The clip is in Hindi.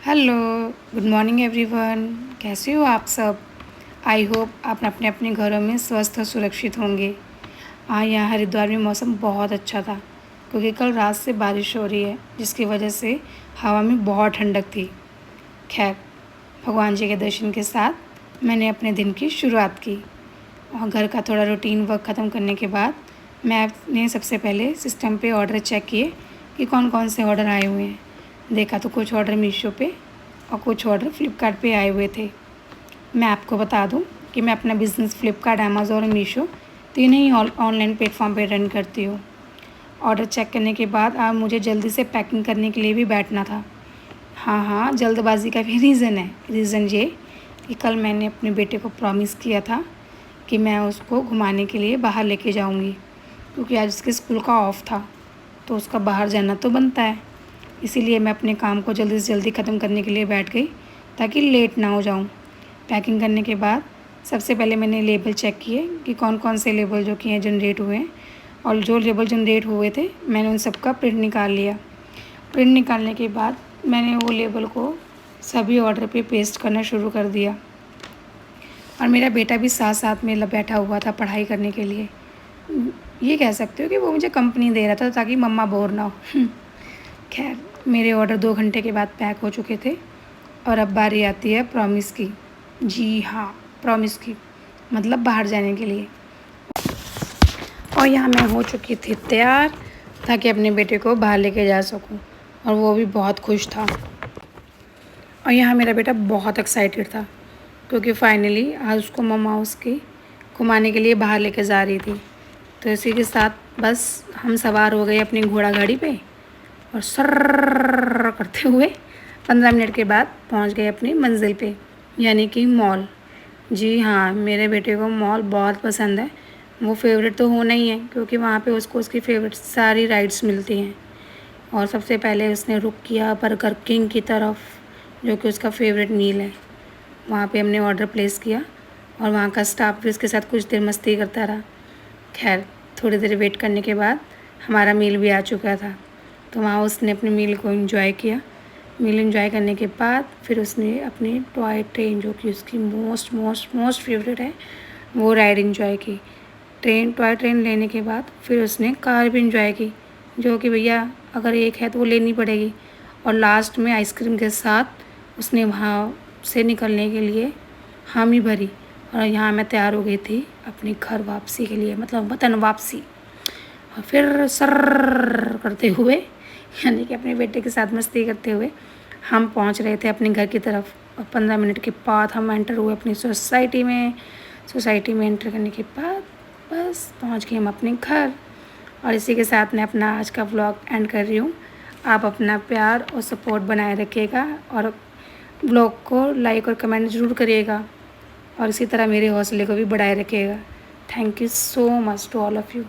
Hello, good morning everyone. कैसे हो आप सब? आई होप आप अपने अपने घरों में स्वस्थ और सुरक्षित होंगे। हाँ, यहाँ हरिद्वार में मौसम बहुत अच्छा था क्योंकि कल रात से बारिश हो रही है जिसकी वजह से हवा में बहुत ठंडक थी। खैर, भगवान जी के दर्शन के साथ मैंने अपने दिन की शुरुआत की और घर का थोड़ा रूटीन वर्क ख़त्म करने के बाद मैंने सबसे पहले सिस्टम पे ऑर्डर चेक किए कि कौन कौन से ऑर्डर आए हुए हैं। देखा तो कुछ ऑर्डर मीशो पे और कुछ ऑर्डर फ्लिपकार्ट पे आए हुए थे। मैं आपको बता दूं कि मैं अपना बिज़नेस फ्लिपकार्ट, अमेज़ॉन और मीशो तीनों ही ऑनलाइन प्लेटफॉर्म पे रन करती हूँ। ऑर्डर चेक करने के बाद अब मुझे जल्दी से पैकिंग करने के लिए भी बैठना था। हाँ, जल्दबाजी का भी रीज़न है। रीज़न ये कि कल मैंने अपने बेटे को प्रॉमिस किया था कि मैं उसको घुमाने के लिए बाहर लेके जाऊँगी क्योंकि आज उसके स्कूल का ऑफ था, तो उसका बाहर जाना तो बनता है। इसीलिए मैं अपने काम को जल्दी से जल्दी ख़त्म करने के लिए बैठ गई ताकि लेट ना हो जाऊँ। पैकिंग करने के बाद सबसे पहले मैंने लेबल चेक किए कि कौन कौन से लेबल जो कि हैं जनरेट हुए हैं, और जो लेबल जनरेट हुए थे मैंने उन सब का प्रिंट निकाल लिया। प्रिंट निकालने के बाद मैंने वो लेबल को सभी ऑर्डर पे पेस्ट करना शुरू कर दिया और मेरा बेटा भी साथ साथ में बैठा हुआ था पढ़ाई करने के लिए। ये कह सकते हो कि वो मुझे कंपनी दे रहा था ताकि मम्मा बोर ना हो। खैर, मेरे ऑर्डर 2 घंटे के बाद पैक हो चुके थे और अब बारी आती है प्रॉमिस की। जी हाँ, प्रॉमिस की मतलब बाहर जाने के लिए। और यहाँ मैं हो चुकी थी तैयार ताकि अपने बेटे को बाहर लेके जा सकूँ, और वो भी बहुत खुश था। और यहाँ मेरा बेटा बहुत एक्साइटेड था क्योंकि फाइनली आज उसको मम्मा उसकी घुमाने के लिए बाहर लेके जा रही थी। तो इसी के साथ बस हम सवार हो गए अपनी घोड़ा गाड़ी पे और सर्र करते हुए 15 मिनट के बाद पहुंच गए अपनी मंजिल पे, यानी कि मॉल। जी हाँ, मेरे बेटे को मॉल बहुत पसंद है। वो फेवरेट तो होना ही है क्योंकि वहाँ पे उसको उसकी फेवरेट सारी राइड्स मिलती हैं। और सबसे पहले उसने रुक किया बर्गर किंग की तरफ, जो कि उसका फेवरेट मील है। वहाँ पे हमने ऑर्डर प्लेस किया और वहाँ का स्टाफ भी उसके साथ कुछ देर मस्ती करता रहा। खैर, थोड़ी देर वेट करने के बाद हमारा मील भी आ चुका था, तो वहाँ उसने अपने मील को एंजॉय किया। मील एंजॉय करने के बाद फिर उसने अपनी टॉय ट्रेन, जो कि उसकी मोस्ट मोस्ट मोस्ट फेवरेट है, वो राइड एंजॉय की। टॉय ट्रेन लेने के बाद फिर उसने कार भी एंजॉय की, जो कि भैया अगर एक है तो वो लेनी पड़ेगी। और लास्ट में आइसक्रीम के साथ उसने वहाँ से निकलने के लिए हामी भरी। और यहाँ मैं तैयार हो गई थी अपनी घर वापसी के लिए, मतलब वतन वापसी। और फिर सर्र करते हुए, यानी कि अपने बेटे के साथ मस्ती करते हुए हम पहुंच रहे थे अपने घर की तरफ। और 15 मिनट के बाद हम एंटर हुए अपनी सोसाइटी में। सोसाइटी में एंटर करने के बाद बस पहुंच गए हम अपने घर। और इसी के साथ मैं अपना आज का व्लॉग एंड कर रही हूँ। आप अपना प्यार और सपोर्ट बनाए रखिएगा और व्लॉग को लाइक और कमेंट ज़रूर करिएगा, और इसी तरह मेरे हौसले को भी बढ़ाए रखिएगा। Thank you so much to all of you.